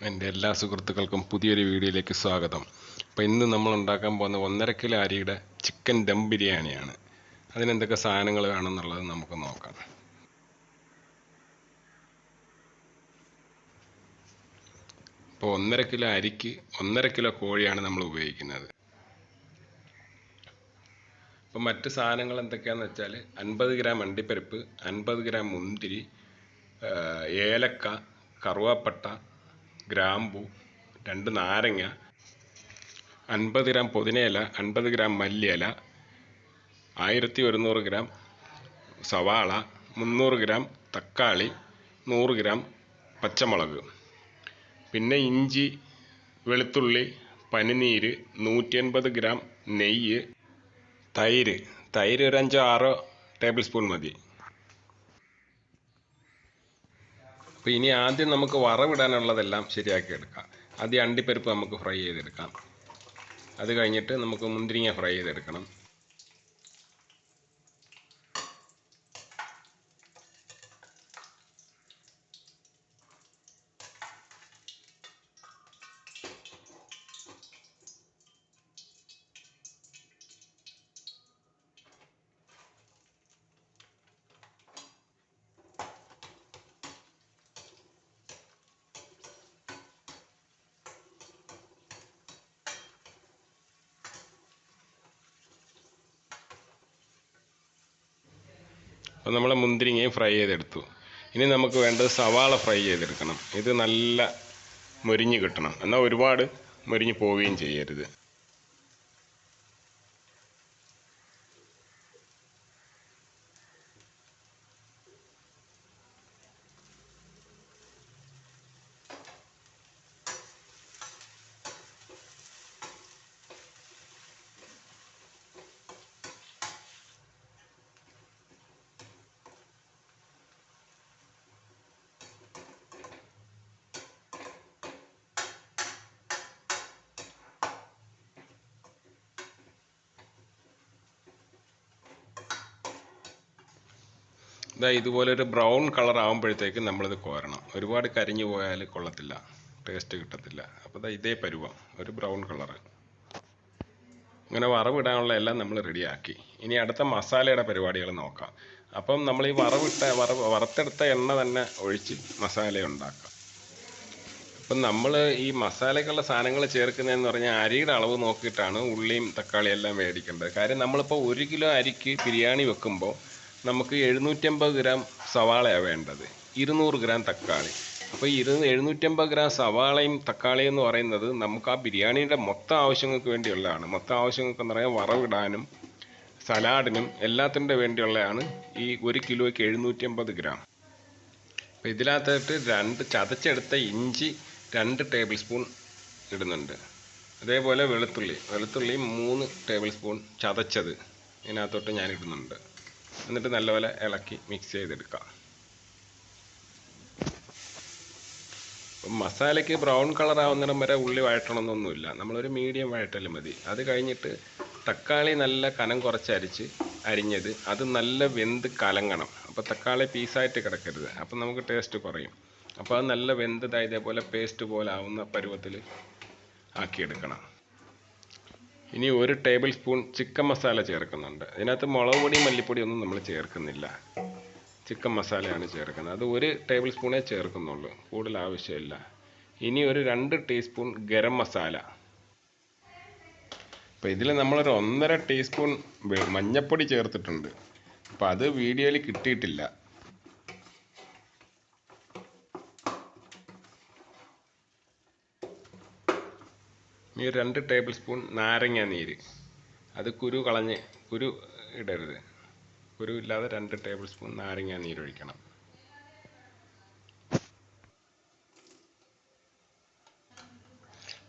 എൻ്റെ എല്ലാ സുഹൃത്തുക്കൾക്കും പുതിയൊരു വീഡിയോയിലേക്ക് സ്വാഗതം. അപ്പോൾ ഇന്ന് നമ്മൾ ഉണ്ടാക്കാൻ പോകുന്ന 1.5 കിലോ അരിയുടെ ചിക്കൻ ദം ബിരിയാണിയാണ്. അതിനെന്തൊക്കെ സാധനങ്ങൾ വേണമെന്നുള്ളത് നമുക്ക് നോക്കാം. ഇപ്പോൾ 1.5 കിലോ അരിക്ക് 1.5 കിലോ കോഴിയാണ് നമ്മൾ ഉപയോഗിക്കുന്നത്. അപ്പോൾ മറ്റ് സാധനങ്ങൾ എന്തൊക്കെയാണെന്ന് വെച്ചാൽ 50 ഗ്രാം അണ്ടിപ്പരിപ്പ്, 50 ഗ്രാം മുന്തിരി, ഏലക്ക, കറുവാപ്പട്ട, ഗ്രാമ്പു, 2 നാരങ്ങ, 50 ഗ്രാം പുതിനയില, 50 ഗ്രാം മല്ലിയില, 1100 ഗ്രാം സവാള, 300 ഗ്രാം തക്കാളി, 100 ഗ്രാം പച്ചമുളക്, പിന്നെ ഇഞ്ചി, വെളുത്തുള്ളി, പനിനീര്, 150 ഗ്രാം നെയ്യ്, തൈര് ഒരു 5-6 ടേബിൾ സ്പൂൺ മതി. അപ്പോൾ ഇനി ആദ്യം നമുക്ക് വറവിടാനുള്ളതെല്ലാം ശരിയാക്കി എടുക്കാം. ആദ്യം അണ്ടിപ്പരിപ്പ് നമുക്ക് ഫ്രൈ ചെയ്തെടുക്കാം. അത് കഴിഞ്ഞിട്ട് നമുക്ക് മുന്തിരിങ്ങ ഫ്രൈ ചെയ്തെടുക്കണം. അപ്പോൾ നമ്മൾ മുന്തിരിങ്ങയും ഫ്രൈ ചെയ്തെടുത്തു. ഇനി നമുക്ക് വേണ്ടത് സവാള ഫ്രൈ ചെയ്തെടുക്കണം. ഇത് നല്ല മൊരിഞ്ഞ് കിട്ടണം, എന്നാൽ ഒരുപാട് മൊരിഞ്ഞ് പോവുകയും ചെയ്യരുത്. ഇതുപോലൊരു ബ്രൗൺ കളർ ആകുമ്പോഴത്തേക്കും നമ്മളിത് കോരണം. ഒരുപാട് കരിഞ്ഞു പോയാൽ കൊള്ളത്തില്ല, ടേസ്റ്റ് കിട്ടത്തില്ല. അപ്പോൾ ഇതേ പരുവം, ഒരു ബ്രൗൺ കളറ്. ഇങ്ങനെ വറവിടാനുള്ള എല്ലാം നമ്മൾ റെഡിയാക്കി. ഇനി അടുത്ത മസാലയുടെ പരിപാടികൾ നോക്കാം. അപ്പം നമ്മൾ ഈ വറുത്തെടുത്ത എണ്ണ തന്നെ ഒഴിച്ച് മസാല ഉണ്ടാക്കാം. അപ്പം നമ്മൾ ഈ മസാലയ്ക്കുള്ള സാധനങ്ങൾ ചേർക്കുന്നതെന്ന് പറഞ്ഞാൽ അരിയുടെ അളവ് നോക്കിയിട്ടാണ് ഉള്ളിയും തക്കാളിയും എല്ലാം മേടിക്കേണ്ടത്. കാര്യം നമ്മളിപ്പോൾ 1 കിലോ അരിക്ക് ബിരിയാണി വെക്കുമ്പോൾ നമുക്ക് 750 ഗ്രാം സവാളയാണ് വേണ്ടത്, 200 ഗ്രാം തക്കാളി. അപ്പോൾ 750 ഗ്രാം സവാളയും തക്കാളിയും എന്ന് പറയുന്നത് നമുക്ക് ആ ബിരിയാണിയുടെ മൊത്തം ആവശ്യങ്ങൾക്ക് വേണ്ടിയുള്ളതാണ്. മൊത്തം ആവശ്യങ്ങൾക്ക് എന്ന് പറയാൻ വറവിടാനും സലാഡിനും എല്ലാത്തിൻ്റെ വേണ്ടിയുള്ളതാണ് ഈ 1 കിലോയ്ക്ക് 750 ഗ്രാം. അപ്പോൾ ഇതിനകത്തായിട്ട് 2 ചതച്ചെടുത്ത ഇഞ്ചി 2 ടേബിൾ സ്പൂൺ ഇടുന്നുണ്ട്. അതേപോലെ വെളുത്തുള്ളി 3 ടേബിൾ സ്പൂൺ ചതച്ചത് ഇതിനകത്തോട്ട് ഞാൻ ഇടുന്നുണ്ട്. എന്നിട്ട് നല്ലപോലെ ഇളക്കി മിക്സ് ചെയ്തെടുക്കാം. മസാലയ്ക്ക് ബ്രൗൺ കളർ ആവുന്നിടം വരെ ഉള്ളി വഴറ്റണമെന്നൊന്നുമില്ല, നമ്മളൊരു മീഡിയം വഴറ്റലും മതി. അത് കഴിഞ്ഞിട്ട് തക്കാളി നല്ല കനം കുറച്ച് അരിഞ്ഞത് അത് നല്ല വെന്ത് കലങ്ങണം. അപ്പോൾ തക്കാളി പീസായിട്ട് കിടക്കരുത്, അപ്പം നമുക്ക് ടേസ്റ്റ് കുറയും. അപ്പോൾ അത് നല്ല വെന്ത് ഇതേപോലെ പേസ്റ്റ് പോലെ ആവുന്ന പരുവത്തിൽ ആക്കിയെടുക്കണം. ഇനി 1 ടേബിൾ സ്പൂൺ ചിക്കൻ മസാല ചേർക്കുന്നുണ്ട്. ഇതിനകത്ത് മുളക് പൊടി മല്ലിപ്പൊടി ഒന്നും നമ്മൾ ചേർക്കുന്നില്ല, ചിക്കൻ മസാലയാണ് ചേർക്കുന്നത്. അത് 1 ടേബിൾ സ്പൂണേ ചേർക്കുന്നുള്ളൂ, കൂടുതൽ ആവശ്യമില്ല. ഇനി ഒരു 2 ടീസ്പൂൺ ഗരം മസാല. അപ്പോൾ ഇതിൽ നമ്മളൊരു 1.5 ടീസ്പൂൺ മഞ്ഞൾപ്പൊടി ചേർത്തിട്ടുണ്ട്. അപ്പോൾ അത് വീഡിയോയിൽ കിട്ടിയിട്ടില്ല. ഈ 2 ടേബിൾ സ്പൂൺ നാരങ്ങ നീര്, അത് കുരു ഇടരുത്, കുരു ഇല്ലാതെ 2 ടേബിൾ സ്പൂൺ നാരങ്ങ നീരൊഴിക്കണം.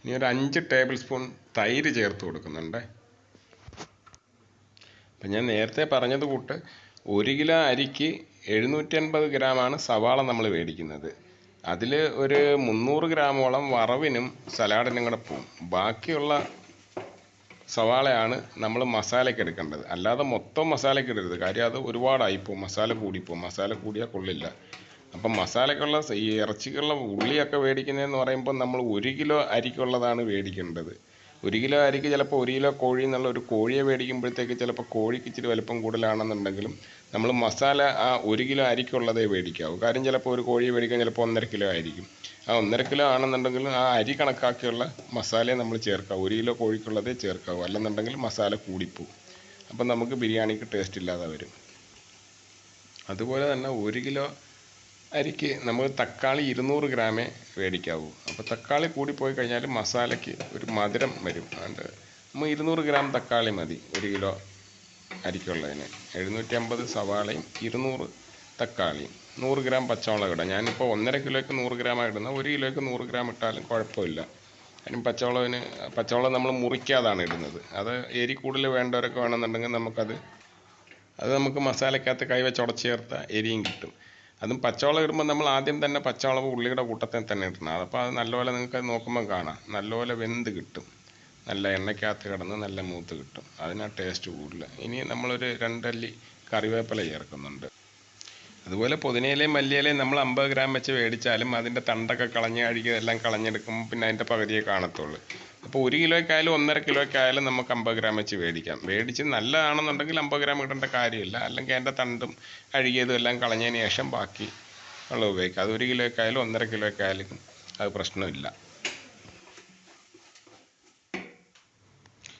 ഇനി ഒരു 5 ടേബിൾ സ്പൂൺ തൈര് ചേർത്ത് കൊടുക്കുന്നുണ്ട്. അപ്പം ഞാൻ നേരത്തെ പറഞ്ഞത് കൂട്ട് 1 കിലോ അരിക്ക് 750 ഗ്രാമാണ് സവാള നമ്മൾ മേടിക്കുന്നത്. അതിൽ ഒരു 300 ഗ്രാമോളം വറവിനും സലാഡിനും കൂടെ പോവും. ബാക്കിയുള്ള സവാളയാണ് നമ്മൾ മസാലയ്ക്ക് എടുക്കേണ്ടത്, അല്ലാതെ മൊത്തം മസാലയ്ക്ക് ഇടരുത്. കാര്യം അത് ഒരുപാടായിപ്പോവും, മസാല കൂടിപ്പോവും. മസാല കൂടിയാൽ കൊള്ളില്ല. അപ്പം മസാലയ്ക്കുള്ള ഈ ഇറച്ചിക്കുള്ള ഉള്ളിയൊക്കെ മേടിക്കുന്നതെന്ന് പറയുമ്പോൾ നമ്മൾ 1 കിലോ അരിക്കുള്ളതാണ് മേടിക്കേണ്ടത്. 1 കിലോ അരിക്ക് ചിലപ്പോൾ 1 കിലോ കോഴി എന്നുള്ള ഒരു കോഴിയെ മേടിക്കുമ്പോഴത്തേക്ക് ചിലപ്പോൾ കോഴിക്ക് ഇച്ചിരി വലിപ്പം കൂടുതലാണെന്നുണ്ടെങ്കിലും നമ്മൾ മസാല ആ 1 കിലോ അരിക്കുള്ളതേ മേടിക്കാവൂ. കാര്യം ചിലപ്പോൾ ഒരു കോഴിയെ മേടിക്കാൻ ചിലപ്പോൾ 1.5 കിലോ ആയിരിക്കും. ആ 1.5 കിലോ ആണെന്നുണ്ടെങ്കിലും ആ അരി കണക്കാക്കിയുള്ള മസാലയെ നമ്മൾ ചേർക്കാവൂ. 1 കിലോ കോഴിക്കുള്ളതേ ചേർക്കാവൂ. അല്ലെന്നുണ്ടെങ്കിൽ മസാല കൂടിപ്പോവും. അപ്പം നമുക്ക് ബിരിയാണിക്ക് ടേസ്റ്റ് ഇല്ലാതെ വരും. അതുപോലെ തന്നെ 1 കിലോ അരിക്ക് നമ്മൾ തക്കാളി 200 ഗ്രാമേ മേടിക്കാവൂ. അപ്പോൾ തക്കാളി കൂടിപ്പോയി കഴിഞ്ഞാൽ മസാലയ്ക്ക് ഒരു മധുരം വരും. അതുകൊണ്ട് നമ്മൾ 200 ഗ്രാം തക്കാളി മതി 1 കിലോ അരിക്കുള്ളതിന്. 750 സവാളയും 200 തക്കാളിയും 100 ഗ്രാം പച്ചമുളക് ഇടാം. ഞാനിപ്പോൾ 1.5 കിലോയ്ക്ക് 100 ഗ്രാമാണ് ഇടുന്നത്. 1 കിലോയ്ക്ക് 100 ഗ്രാം ഇട്ടാലും കുഴപ്പമില്ല. അതിന് പച്ചമുളക് നമ്മൾ മുറിക്കാതാണ് ഇടുന്നത്. അത് എരി കൂടുതൽ വേണ്ടവരൊക്കെ വേണമെന്നുണ്ടെങ്കിൽ നമുക്ക് മസാലയ്ക്കകത്ത് കൈവച്ച് ഉടച്ച് ചേർത്ത എരിയും കിട്ടും. അതും പച്ചമുളക് ഇടുമ്പോൾ നമ്മൾ ആദ്യം തന്നെ പച്ചമുളക് ഉള്ളിയുടെ കൂട്ടത്തിൽ തന്നെ ഇടണം. അപ്പോൾ അത് നല്ലപോലെ നിങ്ങൾക്ക് നോക്കുമ്പോൾ കാണാം, നല്ലപോലെ വെന്ത് കിട്ടും. നല്ല എണ്ണയ്ക്കകത്ത് കിടന്ന് നല്ല മൂത്ത് കിട്ടും. അതിനാ ടേസ്റ്റ് കൂടുതൽ. ഇനി നമ്മളൊരു 2 അല്ലി കറിവേപ്പില ചേർക്കുന്നുണ്ട്. അതുപോലെ പുതിനയിലയും മല്ലിയിലയും നമ്മൾ 50 ഗ്രാം വെച്ച് മേടിച്ചാലും അതിൻ്റെ തണ്ടൊക്കെ എല്ലാം കളഞ്ഞെടുക്കുമ്പോൾ പിന്നെ അതിൻ്റെ പകുതിയെ കാണത്തുള്ളൂ. അപ്പോൾ 1 കിലോയ്ക്കായാലും 1.5 കിലോയ്ക്കായാലും നമുക്ക് 50 ഗ്രാം വെച്ച് മേടിക്കാം. മേടിച്ച് നല്ലതാണെന്നുണ്ടെങ്കിൽ 50 ഗ്രാം ഇടേണ്ട കാര്യമില്ല. അല്ലെങ്കിൽ അതിൻ്റെ തണ്ടും അഴുകിയതും എല്ലാം കളഞ്ഞതിന് ശേഷം ബാക്കി ഉള്ളത് ഉപയോഗിക്കാം. അത് 1 കിലോയ്ക്കായാലും 1.5 കിലോയ്ക്കായാലും അത് പ്രശ്നമില്ല.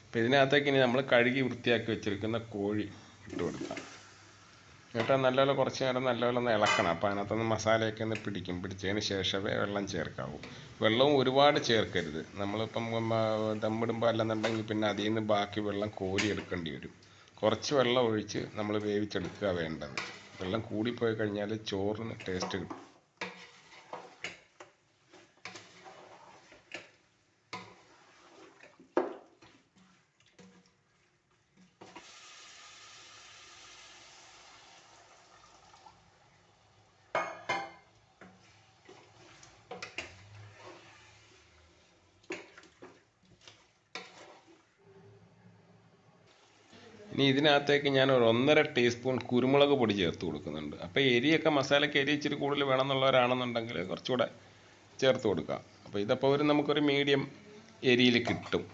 അപ്പോൾ ഇതിനകത്തേക്ക് ഇനി നമ്മൾ കഴുകി വൃത്തിയാക്കി വെച്ചിരിക്കുന്ന കോഴി ഇട്ട് കൊടുക്കാം. എന്നിട്ട് നല്ലപോലെ കുറച്ച് നേരം നല്ലപോലെ ഒന്ന് ഇളക്കണം. അപ്പോൾ അതിനകത്തൊന്ന് മസാലയൊക്കെ ഒന്ന് പിടിച്ചതിന് ശേഷമേ വെള്ളം ചേർക്കാവൂ. വെള്ളവും ഒരുപാട് ചേർക്കരുത്. നമ്മളിപ്പം ദമ്മിടുമ്പോൾ അല്ലെന്നുണ്ടെങ്കിൽ പിന്നെ അതിൽ നിന്ന് ബാക്കി വെള്ളം കോരി എടുക്കേണ്ടി വരും. കുറച്ച് വെള്ളം ഒഴിച്ച് നമ്മൾ വേവിച്ചെടുക്കുക വേണ്ടത്. വെള്ളം കൂടിപ്പോയി കഴിഞ്ഞാൽ ചോറിന് ടേസ്റ്റ് കിട്ടും. ഇനി ഇതിനകത്തേക്ക് ഞാൻ ഒരു 1.5 ടീസ്പൂൺ കുരുമുളക് പൊടി ചേർത്ത് കൊടുക്കുന്നുണ്ട്. അപ്പോൾ എരിയൊക്കെ മസാലയ്ക്ക് എരി ഇച്ചിരി കൂടുതൽ വേണമെന്നുള്ളവരാണെന്നുണ്ടെങ്കിൽ കുറച്ചുകൂടെ ചേർത്ത് കൊടുക്കാം. അപ്പോൾ ഇതപ്പോൾ നമുക്കൊരു മീഡിയം എരിയിൽ കിട്ടും.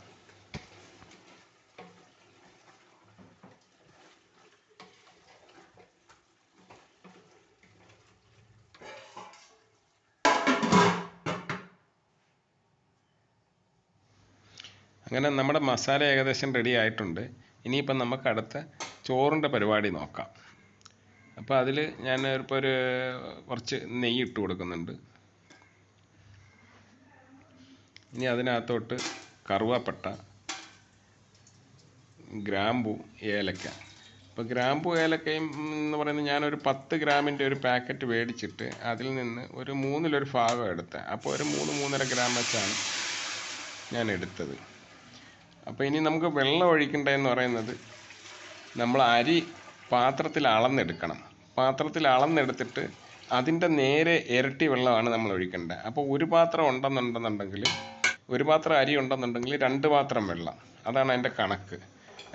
അങ്ങനെ നമ്മുടെ മസാല ഏകദേശം റെഡി ആയിട്ടുണ്ട്. ഇനിയിപ്പം നമുക്ക് അടുത്ത ചോറിൻ്റെ പരിപാടി നോക്കാം. അപ്പോൾ അതിൽ ഞാൻ ഇപ്പോൾ കുറച്ച് നെയ്യ് ഇട്ട് കൊടുക്കുന്നുണ്ട്. ഇനി അതിനകത്തോട്ട് കറുവാപ്പട്ട, ഗ്രാമ്പു, ഏലക്ക. അപ്പോൾ ഗ്രാമ്പു ഏലക്കയും എന്ന് പറയുന്നത് ഞാനൊരു 10 ഗ്രാമിൻ്റെ ഒരു പാക്കറ്റ് മേടിച്ചിട്ട് അതിൽ നിന്ന് ഒരു 1/3 ഭാഗം എടുത്തത്. അപ്പോൾ ഒരു 3-3.5 ഗ്രാം വെച്ചാണ് ഞാൻ എടുത്തത്. അപ്പോൾ ഇനി നമുക്ക് വെള്ളം ഒഴിക്കേണ്ടതെന്ന് പറയുന്നത്, നമ്മൾ അരി പാത്രത്തിൽ അളന്നെടുക്കണം. പാത്രത്തിൽ അളന്നെടുത്തിട്ട് അതിൻ്റെ നേരെ ഇരട്ടി വെള്ളമാണ് നമ്മൾ ഒഴിക്കേണ്ടത്. അപ്പോൾ ഒരു പാത്രം ഒരു പാത്രം അരി ഉണ്ടെന്നുണ്ടെങ്കിൽ 2 പാത്രം വെള്ളം, അതാണ് അതിൻ്റെ കണക്ക്.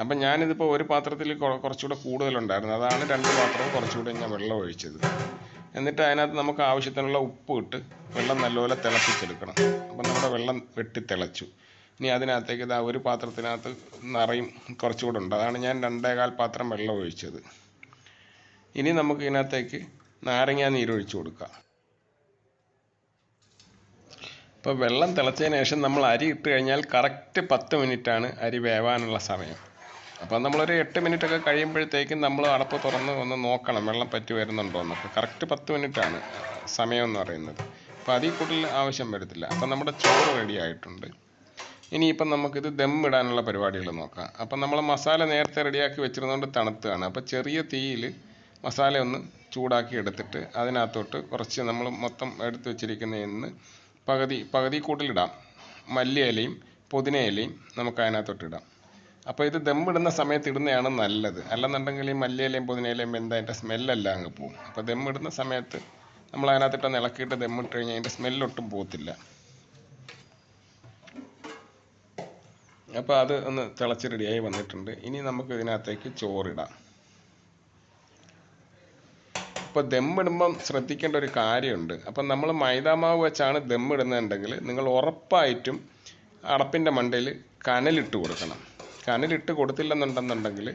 അപ്പം ഞാനിതിപ്പോൾ ഒരു പാത്രത്തിൽ കുറച്ചുകൂടെ കൂടുതലുണ്ടായിരുന്നു, അതാണ് 2 പാത്രവും കുറച്ചുകൂടെ ഞാൻ വെള്ളം ഒഴിച്ചത്. എന്നിട്ട് അതിനകത്ത് നമുക്ക് ആവശ്യത്തിനുള്ള ഉപ്പ് ഇട്ട് വെള്ളം നല്ലപോലെ തിളപ്പിച്ചെടുക്കണം. അപ്പം നമ്മുടെ വെള്ളം വെട്ടി തിളച്ചു. ഇനി അതിനകത്തേക്ക് ഒരു പാത്രത്തിനകത്ത് നിറയും കുറച്ചുകൂടെ ഉണ്ട്, അതാണ് ഞാൻ 2.25 പാത്രം വെള്ളം ഒഴിച്ചത്. ഇനി നമുക്ക് ഇതിനകത്തേക്ക് നാരങ്ങാ നീരൊഴിച്ച് കൊടുക്കാം. ഇപ്പോൾ വെള്ളം തിളച്ചതിന് ശേഷം നമ്മൾ അരി ഇട്ട് കഴിഞ്ഞാൽ കറക്റ്റ് 10 മിനിറ്റാണ് അരി വേവാനുള്ള സമയം. അപ്പോൾ നമ്മളൊരു 8 മിനിറ്റൊക്കെ കഴിയുമ്പോഴത്തേക്കും നമ്മൾ അടപ്പ് തുറന്ന് ഒന്ന് നോക്കണം വെള്ളം പറ്റി വരുന്നുണ്ടോ എന്നൊക്കെ. കറക്റ്റ് 10 മിനിറ്റാണ് സമയം എന്ന് പറയുന്നത്. അപ്പോൾ അതിൽ കൂടുതൽ ആവശ്യം വരത്തില്ല. അപ്പോൾ നമ്മുടെ ചോറ് റെഡി ആയിട്ടുണ്ട്. ഇനിയിപ്പം നമുക്കിത് ദമ്മിടാനുള്ള പരിപാടികൾ നോക്കാം. അപ്പം നമ്മൾ മസാല നേരത്തെ റെഡിയാക്കി വെച്ചിരുന്നതുകൊണ്ട് തണുത്തതാണ്. അപ്പോൾ ചെറിയ തീയിൽ മസാല ഒന്ന് ചൂടാക്കി എടുത്തിട്ട് അതിനകത്തോട്ട് കുറച്ച് നമ്മൾ മൊത്തം എടുത്ത് വെച്ചിരിക്കുന്നതിന് പകുതി കൂട്ടിലിടാം. മല്ലിയിലയും പുതിനയിലയും നമുക്ക് അതിനകത്തോട്ട് ഇടാം. അപ്പോൾ ഇത് ദമ്മിടുന്ന സമയത്ത് ഇടുന്നതാണ് നല്ലത്. അല്ലെന്നുണ്ടെങ്കിൽ ഈ മല്ലിയിലയും പുതിനയിലയും അതിൻ്റെ സ്മെല്ലെല്ലാം അങ്ങ് പോകും. അപ്പോൾ ദമ്മിടുന്ന സമയത്ത് നമ്മൾ അതിനകത്തിട്ടൊന്ന് ഇളക്കിയിട്ട് ദമ്മിട്ട് കഴിഞ്ഞാൽ അതിൻ്റെ സ്മെല്ലൊട്ടും പോകത്തില്ല. അപ്പോൾ അത് ഒന്ന് തിളച്ച് റെഡിയായി വന്നിട്ടുണ്ട്. ഇനി നമുക്ക് ഇതിനകത്തേക്ക് ചോറിടാം. അപ്പോൾ ദമ്മിടുമ്പം ശ്രദ്ധിക്കേണ്ട ഒരു കാര്യമുണ്ട്. അപ്പം നമ്മൾ മൈദാമാവ് വെച്ചാണ് ദമ്മിടുന്നതെന്നുണ്ടെങ്കിൽ നിങ്ങൾ ഉറപ്പായിട്ടും അടപ്പിൻ്റെ മണ്ടയിൽ കനലിട്ട് കൊടുക്കണം. കനലിട്ട് കൊടുത്തില്ലെന്നുണ്ടെന്നുണ്ടെങ്കിൽ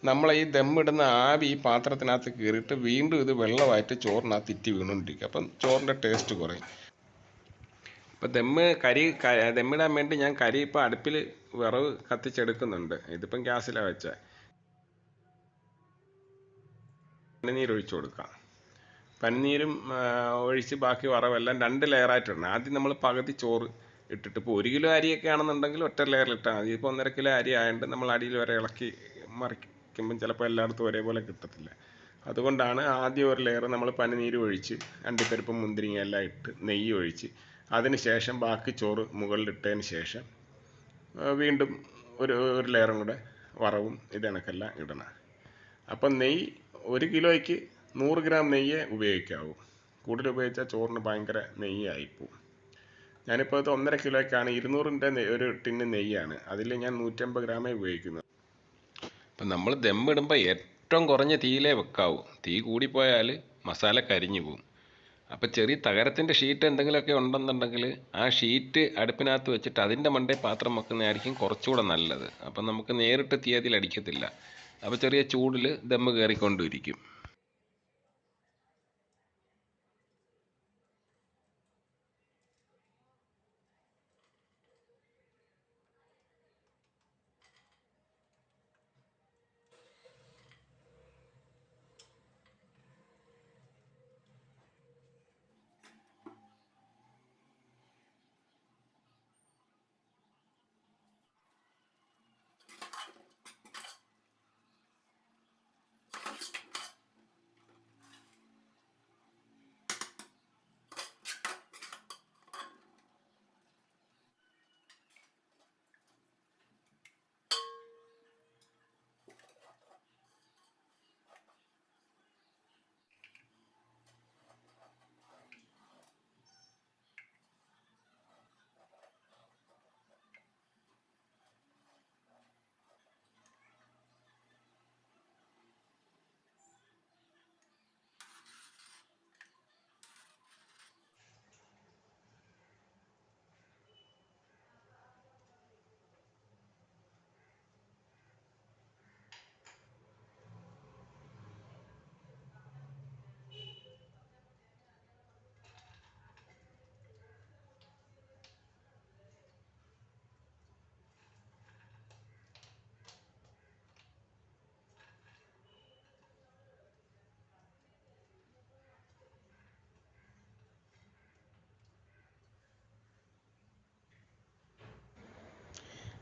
നമ്മൾ ഈ ദമ്മിടുന്ന ആവി ഈ പാത്രത്തിനകത്ത് കയറിയിട്ട് വീണ്ടും ഇത് വെള്ളമായിട്ട് ചോറിനകത്ത് ഇറ്റി വീണുകൊണ്ടിരിക്കും. അപ്പം ചോറിൻ്റെ ടേസ്റ്റ് കുറയും. ഇപ്പം ദമ്മിടാൻ വേണ്ടി ഞാൻ കരി ഇപ്പോൾ അടുപ്പിൽ വിറവ് കത്തിച്ചെടുക്കുന്നുണ്ട്. ഇതിപ്പം ഗ്യാസിലാണ് വെച്ചാൽ. പനിനീര് ഒഴിച്ചു കൊടുക്കാം. പനിനീരും ഒഴിച്ച് ബാക്കി വറവെല്ലാം 2 ലെയറായിട്ടിടണം. ആദ്യം നമ്മൾ പകുതി ചോറ് ഇട്ടിട്ട്, ഇപ്പോൾ 1 കിലോ അരിയൊക്കെ ആണെന്നുണ്ടെങ്കിൽ ഒറ്റ ലെയറിലിട്ടാൽ മതി. ഇപ്പോൾ 1.5 കിലോ അരി ആയതുകൊണ്ട് നമ്മൾ അടിയിൽ വരെ ഇളക്കി മറിക്കുമ്പം ചിലപ്പോൾ എല്ലായിടത്തും ഒരേപോലെ കിട്ടത്തില്ല. അതുകൊണ്ടാണ് ആദ്യം ഒരു ലെയർ നമ്മൾ പനിനീര് ഒഴിച്ച് അണ്ടിപ്പരിപ്പും മുന്തിരിങ്ങ എല്ലാം ഇട്ട് നെയ്യ് ഒഴിച്ച് അതിന് ശേഷം ബാക്കി ചോറ് മുകളിലിട്ടതിന് ശേഷം വീണ്ടും ഒരു ലെയറും കൂടെ വറവും ഇതണക്കെല്ലാം ഇടണം. അപ്പം നെയ്യ് 1 കിലോയ്ക്ക് 100 ഗ്രാം നെയ്യേ ഉപയോഗിക്കാവൂ. കൂടുതൽ ഉപയോഗിച്ചാൽ ചോറിന് ഭയങ്കര നെയ്യായിപ്പോവും. ഞാനിപ്പോൾ ഇത് 1.5 കിലോയ്ക്കാണ് 200ൻ്റെ ഒരു ടിന്ന് നെയ്യാണ്. അതിൽ ഞാൻ 150 ഗ്രാമേ ഉപയോഗിക്കുന്നത്. അപ്പം നമ്മൾ ദമ്മിടുമ്പോൾ ഏറ്റവും കുറഞ്ഞ തീയിലേ വെക്കാവൂ. തീ കൂടിപ്പോയാൽ മസാല കരിഞ്ഞു പോവും. അപ്പോൾ ചെറിയ തകരത്തിൻ്റെ ഷീറ്റ് എന്തെങ്കിലുമൊക്കെ ഉണ്ടെന്നുണ്ടെങ്കിൽ ആ ഷീറ്റ് അടുപ്പിനകത്ത് വെച്ചിട്ട് അതിൻ്റെ മണ്ടേ പാത്രം വെക്കുന്നതായിരിക്കും കുറച്ചുകൂടെ നല്ലത്. അപ്പം നമുക്ക് നേരിട്ട് തീ അതിൽ അടിക്കത്തില്ല. അപ്പോൾ ചെറിയ ചൂടിൽ ദമ്മ് കയറിക്കൊണ്ടിരിക്കും.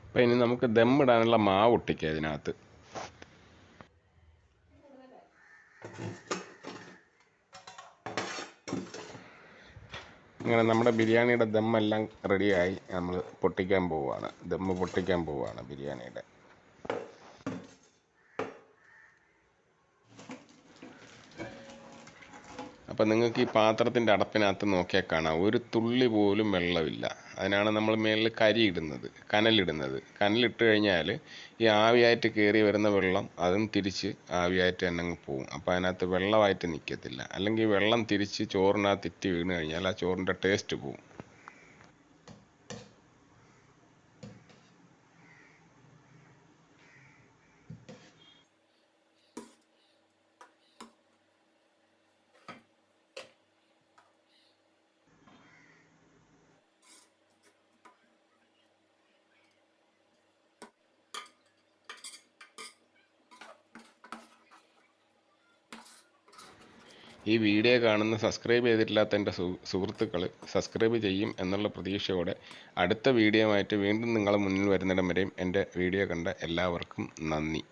അപ്പോൾ ഇനി നമുക്ക് ദമ്മിടാനുള്ള മാവ് ഒട്ടിക്കുക ഇതിനകത്ത്. അങ്ങനെ നമ്മുടെ ബിരിയാണിയുടെ ദമ്മെല്ലാം റെഡിയായി. നമ്മൾ പൊട്ടിക്കാൻ പോവുകയാണ്. ദമ്മ് പൊട്ടിക്കാൻ പോവുകയാണ് ബിരിയാണിയുടെ. അപ്പം നിങ്ങൾക്ക് ഈ പാത്രത്തിൻ്റെ അടപ്പിനകത്ത് നോക്കിയാൽ കാണാം, ഒരു തുള്ളി പോലും വെള്ളമില്ല. അതിനാണ് നമ്മൾ മേളിൽ കനലിടുന്നത്. കനലിട്ട് കഴിഞ്ഞാൽ ഈ ആവിയായിട്ട് കയറി വരുന്ന വെള്ളം അതും തിരിച്ച് ആവിയായിട്ട് തന്നെ അങ്ങ് പോവും. അപ്പോൾ അതിനകത്ത് വെള്ളമായിട്ട് നിൽക്കത്തില്ല. അല്ലെങ്കിൽ വെള്ളം തിരിച്ച് ചോറിനകത്ത് ഇറ്റി വീണ് കഴിഞ്ഞാൽ ആ ചോറിൻ്റെ ടേസ്റ്റ് പോവും. ഈ വീഡിയോ കാണുന്ന സബ്സ്ക്രൈബ് ചെയ്തിട്ടില്ലാത്ത എൻ്റെ സുഹൃത്തുക്കൾ സബ്സ്ക്രൈബ് ചെയ്യും എന്നുള്ള പ്രതീക്ഷയോടെ അടുത്ത വീഡിയോയുമായിട്ട് വീണ്ടും നിങ്ങളുടെ മുന്നിൽ വരുന്നിടം വരെയും എൻ്റെ വീഡിയോ കണ്ട എല്ലാവർക്കും നന്ദി.